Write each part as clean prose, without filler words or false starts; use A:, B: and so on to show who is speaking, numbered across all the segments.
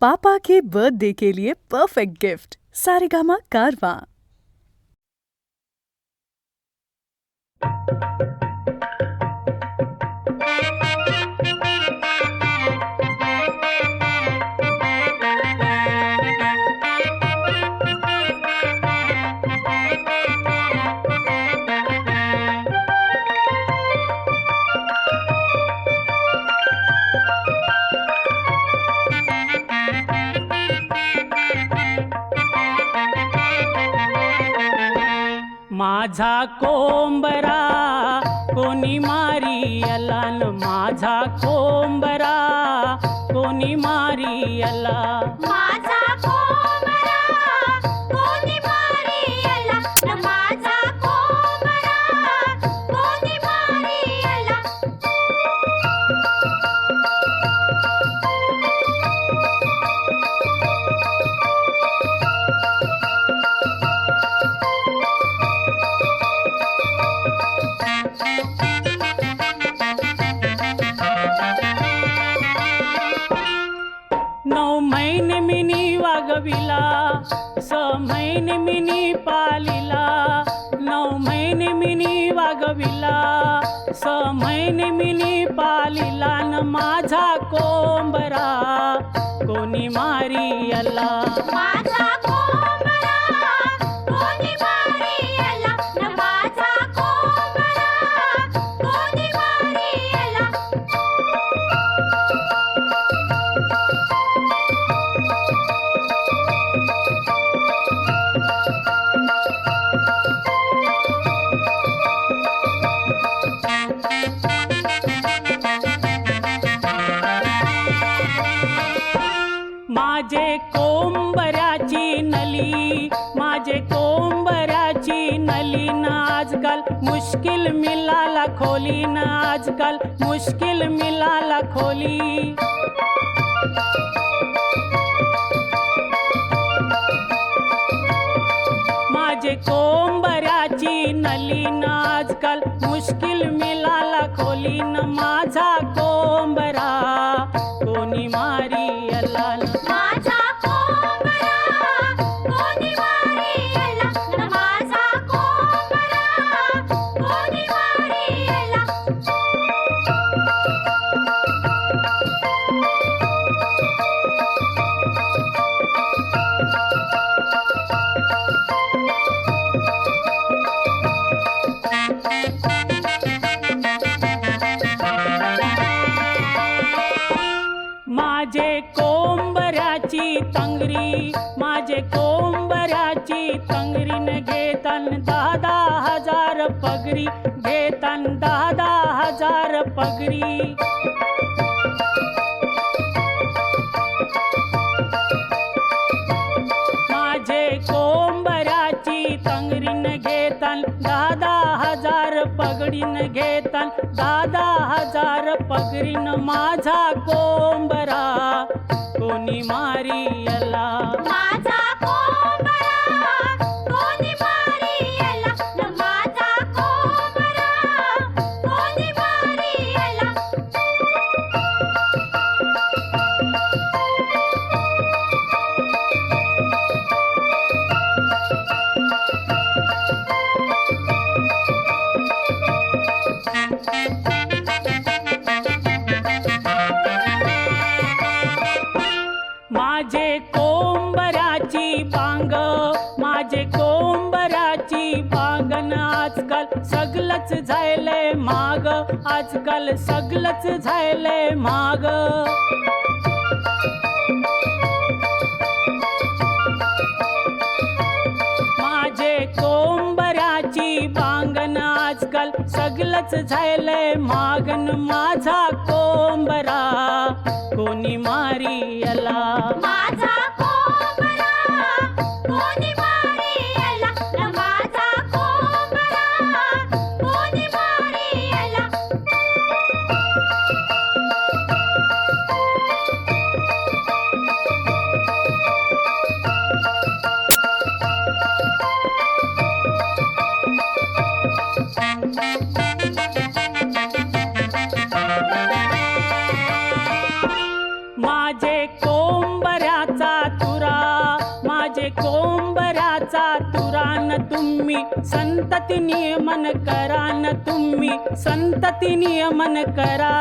A: पापा के birthday के लिए perfect gift Saregama कारवां।
B: माझा कोंबरा कोणी मारियला न माझा कोंबरा कोणी मारियला
C: माझा कोंबरा कोणी मारियला न माझा कोंबरा कोणी मारियला
B: नऊ महिने मिनी वागविला 6 महिने मिनी पालिला 9 महिने मिनी वागविला 6 महिने मिनी पालिला न माझा कोंबरा कोणी मारियला
C: माझा कोंबरा कोणी मारियला न माझा कोंबरा कोणी मारियला
B: माझे कोंबऱ्याची नली माझे कोंबऱ्याची नली न आजकाल मुश्किल मिलाला खोली न आजकाल मुश्किल मिलाला खोली माझे कोंबऱ्याची नली न आजकाल मुश्किल मिलाला खोली न माझा कोंबरा कोणी मारियला न
C: माझा कोंबरा कोणी मारियला न माझा कोंबरा कोणी मारियला
B: माझे कोंबऱ्याची तंगरी माझे कोंबऱ्याची तंगरी न घेतान 10,000 पगरी घेतान 10,000 पगरी माझे कोंबऱ्याची तंगरी न घेतान 10,000 पगडी न घेतान 10,000 पगडी न माझा कोंबरा कोणी मारियला
C: माझा कोंबरा कोणी मारियला न माझा कोंबरा कोणी मारियला
B: माझे कोंबऱ्याची बांग माझे कोंबऱ्याची बांगन आजकाल सगळंच झालंय माग आजकाल सगळंच झालंय माग माझे कोंबऱ्याची बांगन आजकाल सगळंच झालंय मागन माझा कोंबरा कोणी मारियला
C: माझा कोंबरा कोणी मारियला न माझा कोंबरा कोणी मारियला
B: माझे कोंबऱ्या तुम्ही संतती नियमन करा न तुम्ही संतती नियमन करा.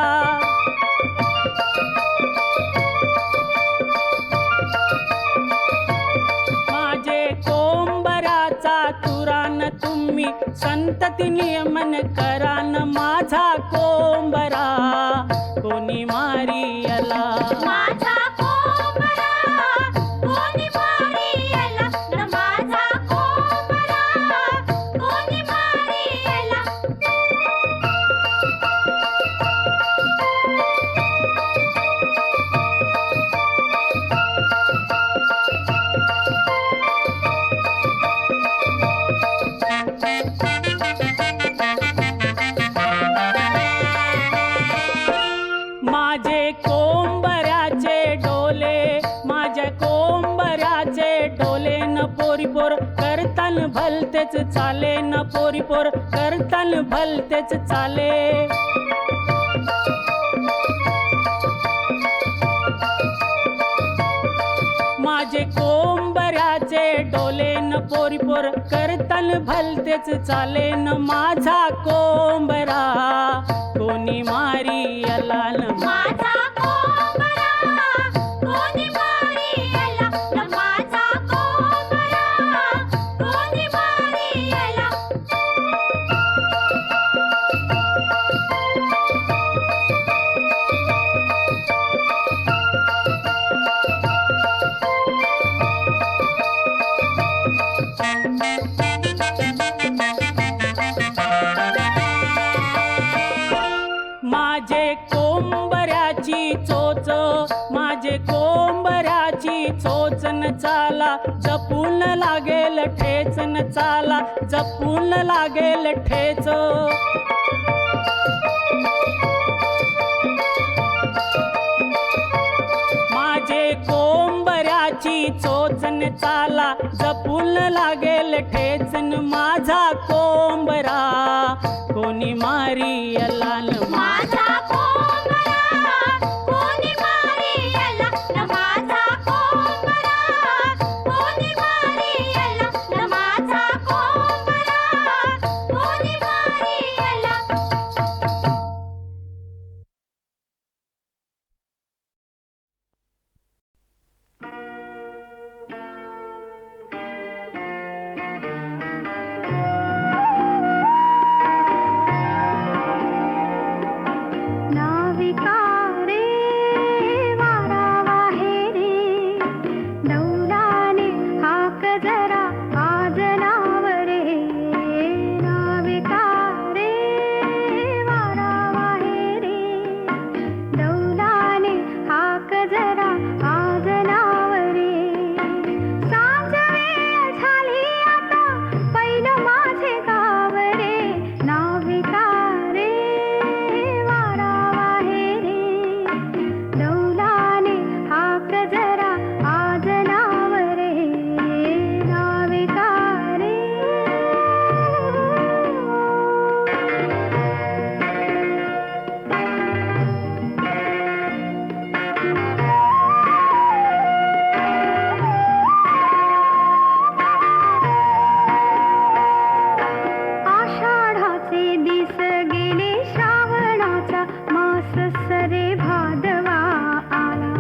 B: माझे कोंबराचा तुरान तुम्ही संतती नियमन करा न माझा कोंबरा कोणी मारियला.
C: माझा कोंबडा कोणी मारियला न माझा कोंबडा कोणी मारियला.
B: माझे कोंबऱ्याचे डोले माझ्या कोंबऱ्याचे डोले न पोरीपोर करतान भलतेच चाले न पोरीपोर करतान भलतेच चाले. माझे कोंबऱ्याचे डोले न पोरीपोर करतान भलतेच चाले न माझा कोंबरा कोणी मारियला न.
C: माझा कोंबडा कोणी मारियला न माझा कोंबडा कोणी मारियला.
B: माझे कोंबऱ्याची चोच माझे कोंबऱ्याची चोचन चाला जपून लागेल ठेचन चाला जपून लागेल ठेच. माझे कोंबऱ्याची चोचन चाला जपून लागेल ठेचन माझा कोंबरा कोणी मारियला न.
C: माझा कोंबडा कोणी मारियला न माझा कोंबडा कोणी मारियला न माझा कोंबडा कोणी मारियला. नाविका रे वारा वाहे रे नौलाने हाक जरा आज नाव रे. नाविका रे वारा वाहे रे नौलाने हाक जरा आज नाव रे. सांज वेळ झाली आता पहिलं माझे गाव रे. नाविका रे वारा वाहे रे नौलाने हाक जरा आज नाव रे. नाविका रे. आषाढाचे दिस गेले श्रावणाचा मास सरे भादवा आला.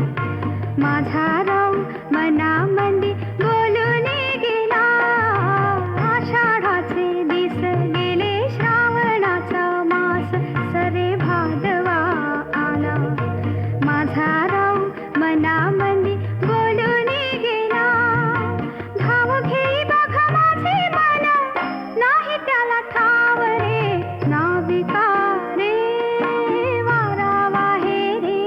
C: माझा राम मनामंदी बोलून गेला. आषाढाचे दिस गेले श्रावणाचा मास सरे भादवा आला. माझा राम मनामंदी बोलून गेला. धाव घेई बघा माझे मन नाही त्याला ठाव रे. नाविका रे वारा वाहे रे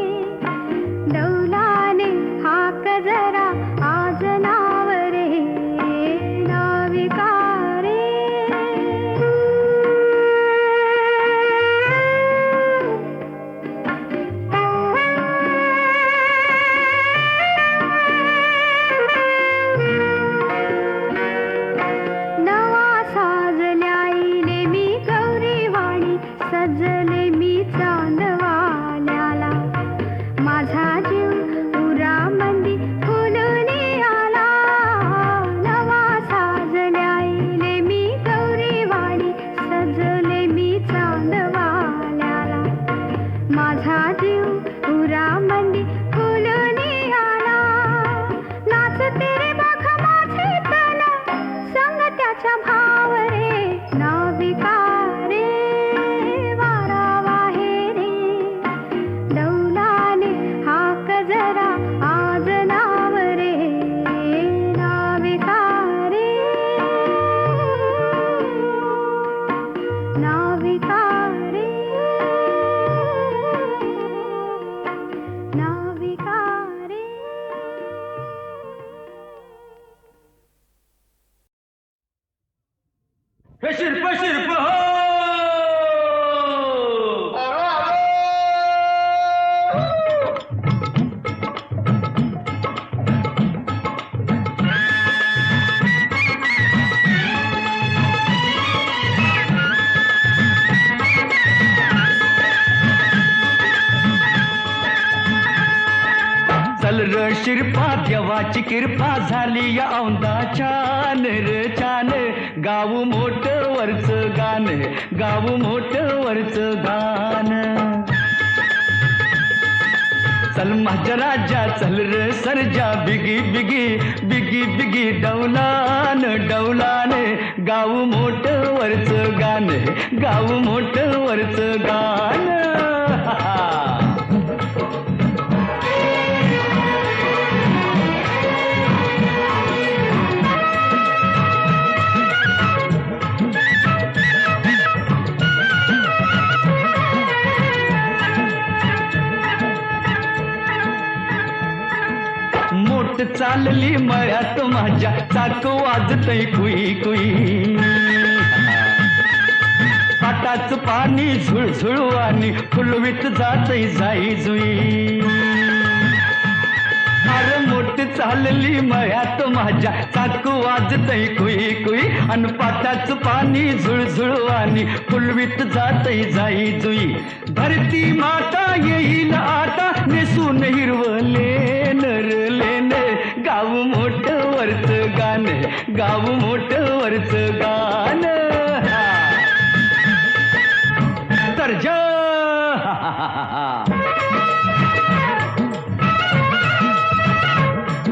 C: डौलाने हाक जरा आज नाव रे. नाविका रे. नवा साज ल्याईले मी गौरीवाणी सजले मी चांदवाल्याला. माझा जीव उरामंदी फुल
D: शिरप शिरप हो. चल र शिरपा देवाची कृपा झाली या औंदा छान र छान. गाव मोठ वरच गाण, गाव मोठ वरच गाण. चल माझ्या राजा चल र सरजा बिगी बिगी बिगी बिगी डौलान डौलान. गाव मोठ वरच गाण, गाव मोठ वरच गाण. मोठ चालली मळ्यात माझ्या चाक वाजतय कुई कुई. पाटाच पाणी झुळझुळवानी फुलवीत जातय जाई जुई. अरे मोठ चालली मळ्यात माझ्या चाक वाजतय कुई कुई. अन पाटाच पाणी झुळझुळवानी फुलवीत जातय जाई जुई. धरती माता येईल आता नेसून हिरवले नरलेन. गाव मोठ वरच गाण, गाव मोठ वरच गाण. तर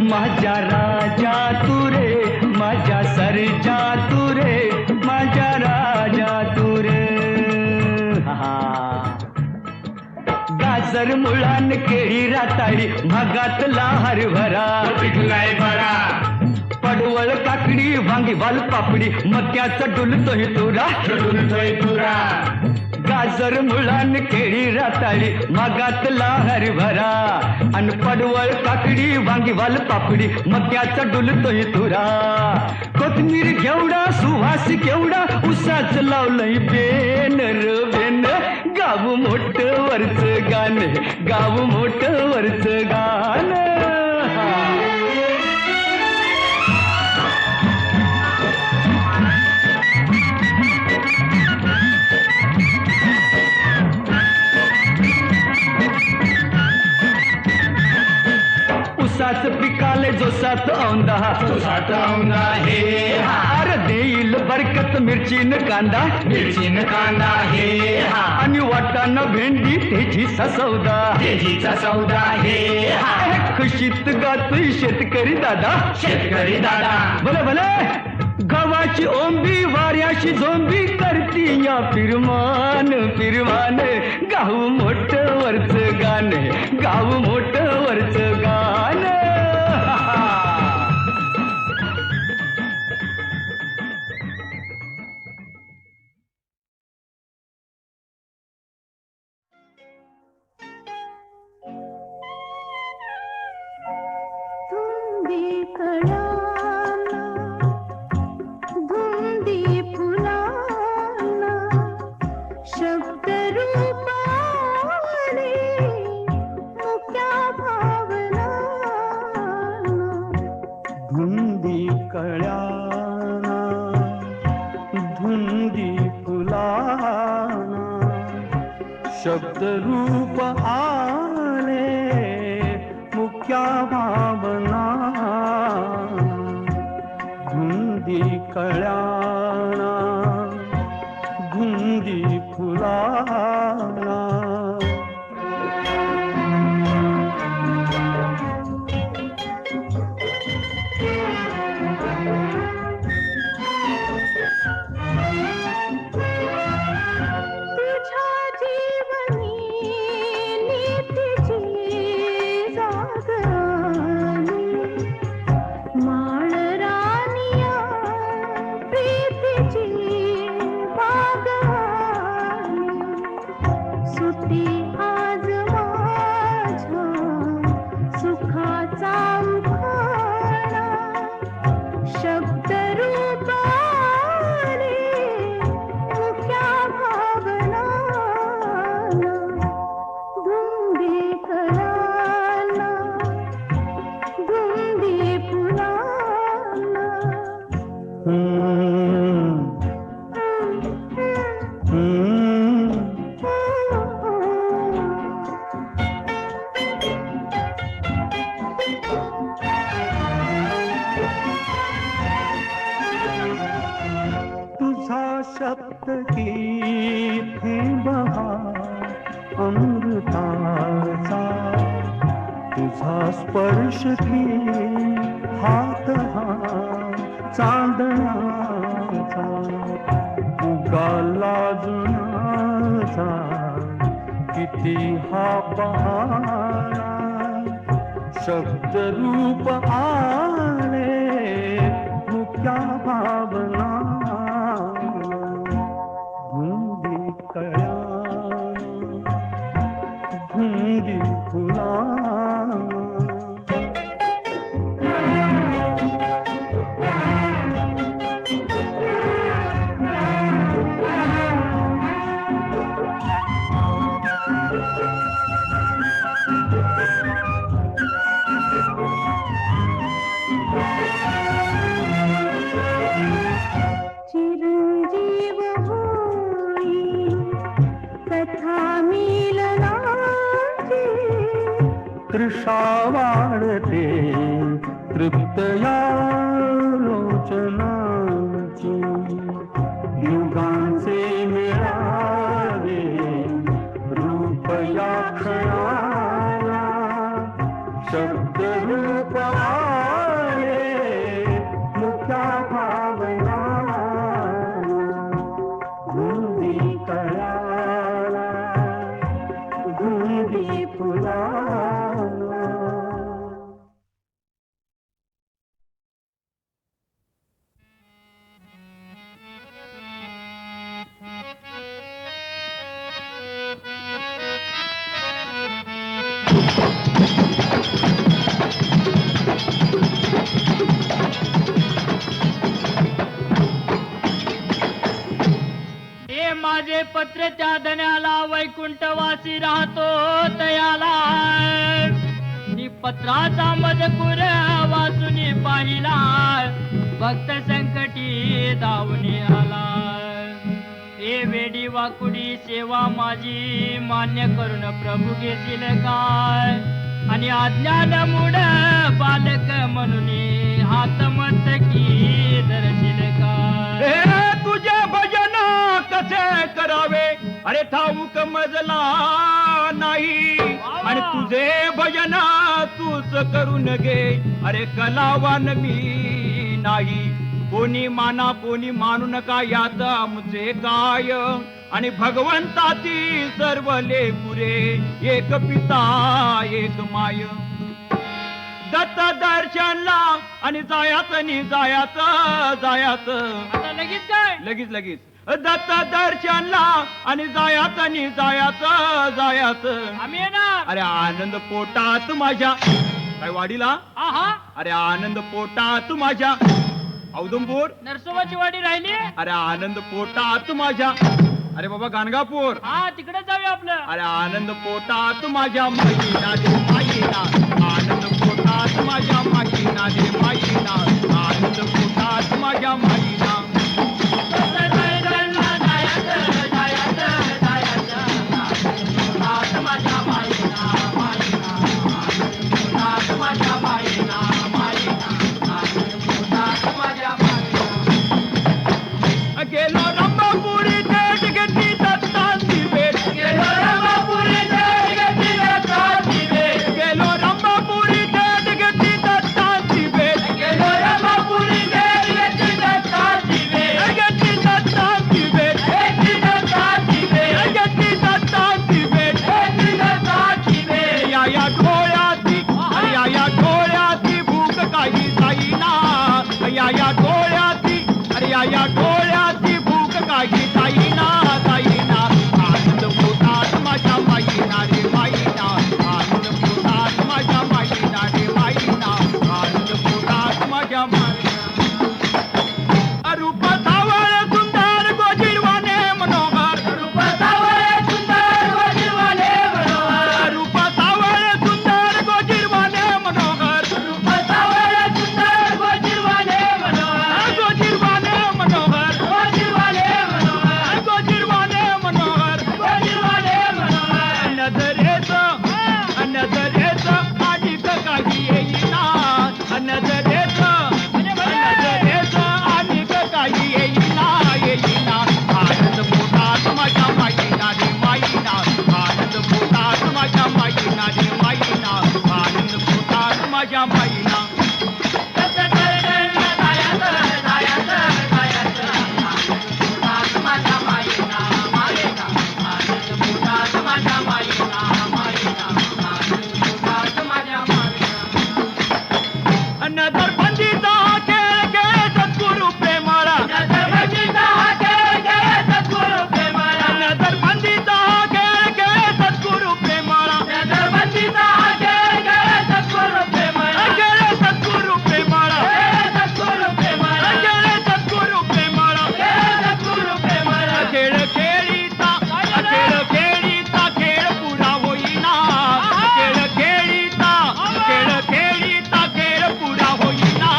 D: माझ्या राजा तू रे, माझ्या सरजा तू रे, माझ्या राजा तू रे. गाजर मुळान केळी राताळी भागातला हरभरा पिकलाय बरा. पडवळ काकडी वांगी वाल पापडी मक्याचा डुलतोय तुरा डुलतोय तुरा. गाजर मुळान केळी राताळी मागातला हरभरा. अन पडवळ काकडी वांगी वाल पापडी मक्याचा डुलतोय तुरा. कोथमीर घेवडा सुवास केवढा उसाच लावलंय बेन र बेन. गाव मोठ वरच गाण, गाव मोठ वरच गाण. उसाच पिकाले जोसात औंदा, जोसात औंदा हे. अरे देईल बरकत मिरचीन कांदा, मिरचीन कांदा हे. आणि वाटाणा भेंडी तेजीचा सौदा, तेजीचा सौदा हे. खुशीत गातोय शेतकरी दादा, शेतकरी दादा. भले भले गव्हाची ओंबी वाऱ्याशी झोंबी करती या फिरमान फिरमान. गाव मोठ वरच गाण, गाव मोठ वरच गाण.
C: धुंदी कळाला धुंदी फुलाला शब्द रूपाने मुक्या भावना.
D: धुंदी कळ्याना धुंदी फुलाना शब्द रूप आले मुख्या भावना. धुंदी कळ्याना धुंदी फुलाना.
C: तुझ्या जीवनी नीतीची जागराणी माळ रानिया प्रिय
E: हातकी बहार अमृताचा तुझा स्पर्श की हात हा चांदण्याचा उगाला जुनाचा किती हा पहारा शब्द रूप आले मुक्या भावना धुंदी कळ्या धुंदी फुला
C: चिरंजीव होई कथा मिलनाची
E: तृषा वाढते तृप्तया लोचनाची युगांचे मिळावे रूप या क्षणाला शब्द रूप आले मुक्या भावना धुंदी कळाला धुंदी फुला
B: हे माझे पत्र त्या धन्याला वैकुंठवासी राहतो तयाला नी पत्राचा मजकूर वाचून पाहिला भक्त संकटी धावून आला हे वेडी वाकुडी सेवा माझी मान्य करून प्रभू घेतील काय आणि अज्ञान मूढ बालक म्हणून हात मस्तकी धरशील काय
D: हे तुझे भजन कसे करावे अरे ठाऊक मजला नाही आणि तुझे भजन तूच करून घे अरे कलावान मी नाही कोणी माना कोणी मानू नका यात आमचे काय आणि भगवंताची सर्व लेकुरे एक पिता एक माय दत्त दर्शनला आणि जायाचं
B: आता लगेच काय
D: लगेच दत्त दर्शनला आणि जायाचं
B: आम्ही येणार
D: अरे आनंद पोटात माझ्या काय वाडीला
B: आहा
D: अरे आनंद पोटात माझ्या औदुंबूर
B: नरसोबाची वाडी राहिली
D: अरे आनंद पोटात माझ्या अरे बाबा गाणगापूर
B: हा तिकडे जाऊया आपलं
D: अरे आनंद पोटात माझ्या माईना दे माईना आनंद पोटात माझ्या माईना दे माईना आनंद पोटात माझ्या माईना गेलो रंबापुरी देठ घेतली दत्तांची भेट गेलो रंबापुरी देठ घेतली दत्तांची भेट नजरबंदीचा हा खेळ खेळ सद्गुरु प्रेमाळा नजरबंदीचा हा खेळ खेळ सद्गुरु प्रेमाळा नजरबंदीचा हा खेळ खेळ सद्गुरु प्रेमाळा नजरबंदीचा हा खेळ खेळ सद्गुरु प्रेमाळा खेळ सद्गुरु प्रेमाळा सद्गुरु प्रेमाळा खेळ सद्गुरु प्रेमाळा सद्गुरु प्रेमाळा खेळ खेळीचा खेळ पुरा होईना खेळ खेळीचा खेळ पुरा होईना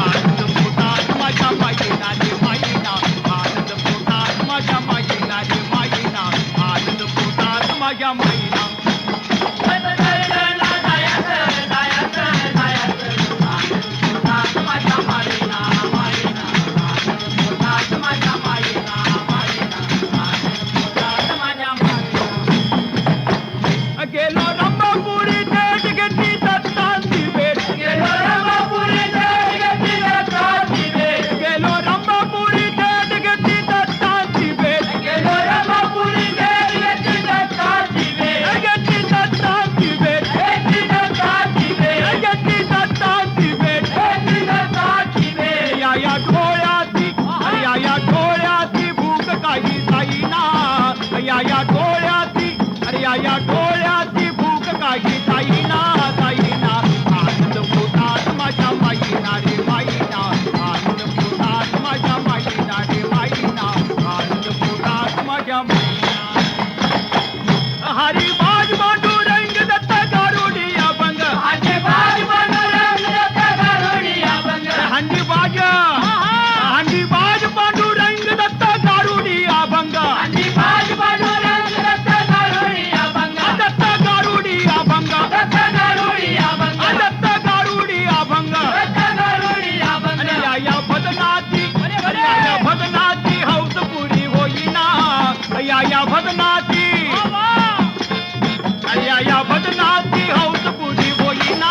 D: आनंद पोटात माझ्या माईना रे माईना आनंद पोटात माझ्या माईना रे माईना आनंद पोटात माझ्या माईना गेलो रंबापुरी देठ घेतली दत्तांची भेट गेलो रंबापुरी देठ घेतली दत्तांची भेट गेलो रंबापुरी देठ घेतली दत्तांची भेट गेलो रंबापुरी देठ घेतली दत्तांची भेट घेतली दत्तांची भेट घेतली दत्तांची भेट घेतली दत्तांची भेट घेतली दत्तांची भेट या डोळ्याची या डोळ्याची भूक काही जाईना या डोळ्याची या डोळ्याची भूक काही जाईना आनंद पोटात माझ्या माईना रे माईना आनंद पोटात माझ्या माईना रे माईना आनंद पोटात माझ्या माईना हरी बाज बांधू रंग दत्त गारुडी अभंग हंडी बाज बांधू रंग दत्त गारुडी अभंग हंडी बाज बांधू रंग दत्त गारुडी अभंग हंडी बाज बांधू रंग दत्त गारुडी अभंग दत्त गारुडी अभंग दत्त गारुडी अभंग दत्त गारुडी अभंग दत्त गारुडी अभंग या भजनाची हौस पुरी होईना या भजनाची हौस पुरी होईना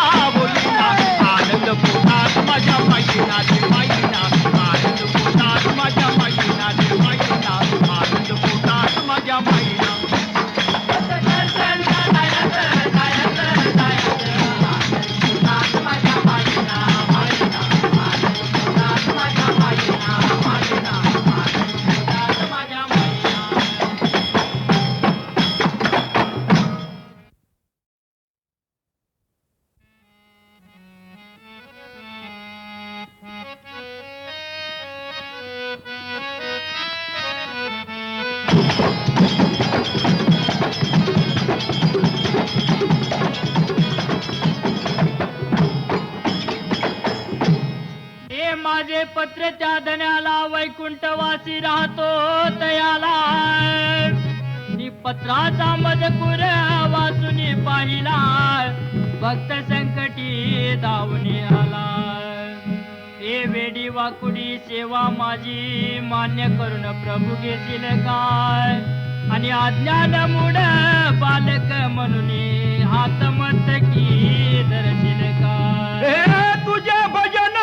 D: आनंद पोटात माझ्या माईना रे माईना आनंद पोटात माझ्या माईना रे माईना आनंद पोटात माझ्या माईना माझे पत्र त्या धन्याला वैकुंठवासी राहतो तयाला नी पत्राचा मजकूर वाचुनी पाहिला भक्त संकटी धावून आला हे वेडी वाकुडी सेवा माझी मान्य करून प्रभू घेशील काय आणि अज्ञान मूड बालक म्हणून हात मस्तकी धरशील काय तुझे भजन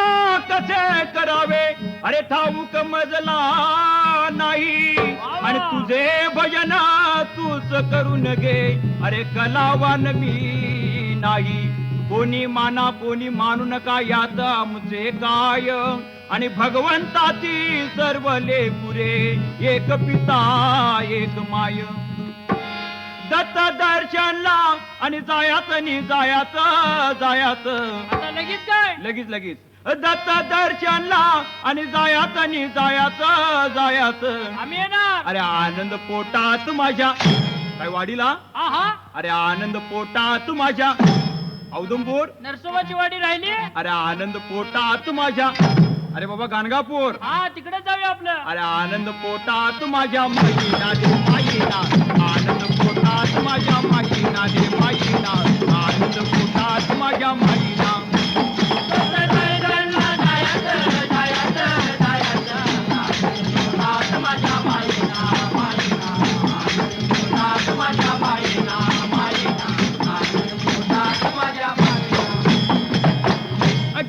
D: कसे करावे अरे ठाऊक मजला नाही आणि तुझे भजन तूच करून घे अरे कलावान मी नाही कोणी माना कोणी मानू नका यात आमचे काय आणि भगवंताची सर्व लेकुरे एक पिता एक माय दत्त दर्शनला आणि जायाच आता लगेच दत्त दर्शनला आणि जायाच
B: आम्ही येणार
D: अरे आनंद पोटात माझ्या काय वाडीला अरे आनंद पोटात माझ्या औदुंबूर
B: नरसोबाची वाडी राहिली
D: अरे आनंद पोटात माझ्या अरे बाबा गाणगापूर
B: तिकडे जाऊया आपलं
D: अरे आनंद पोटात माझ्या माईना दे माईना आनंद पोटात माझ्या माईना दे माईना आनंद पोटात माझ्या माईना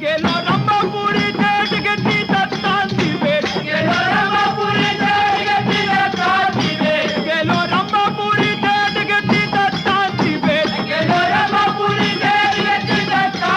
D: गेलो रंबापुरी देठ घेतली दत्तांची भेट गेलो रंबापुरी देठ घेतली दत्तांची भेट गेलो रंबापुरी देठ घेतली दत्तांची भेट गेलो रंबापुरी देठ घेतली दत्तांची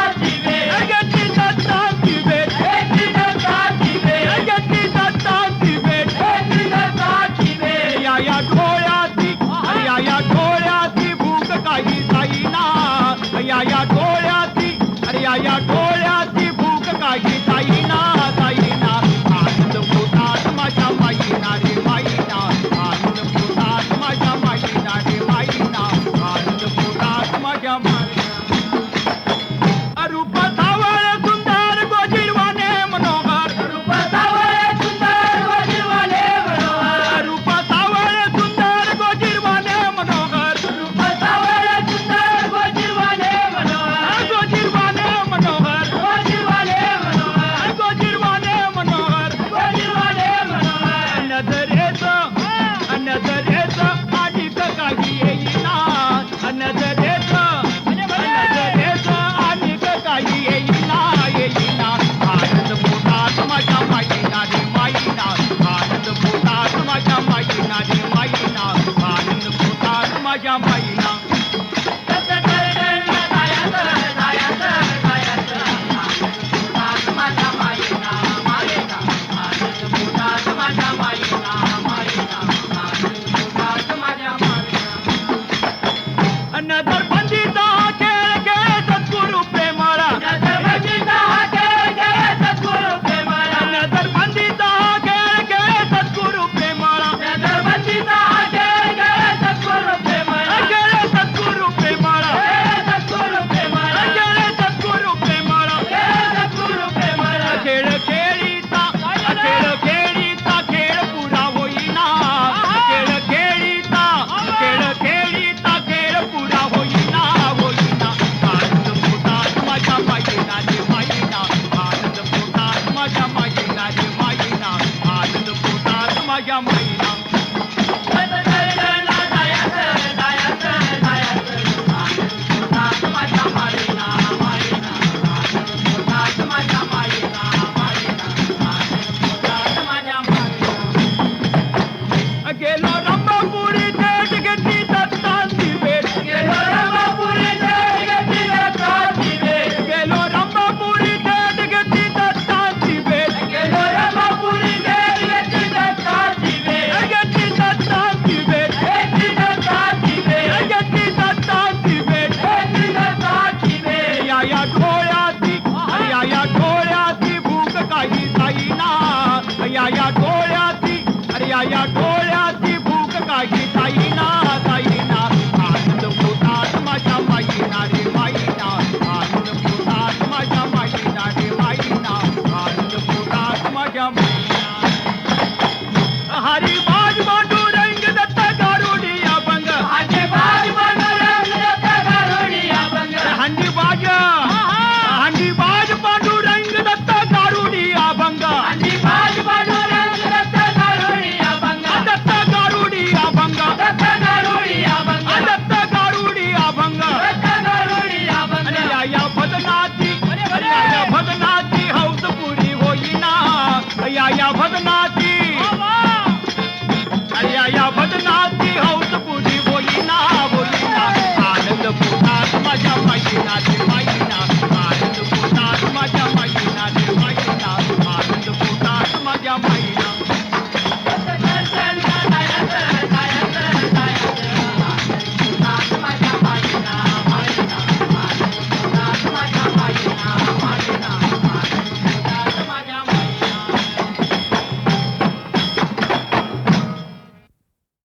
E: या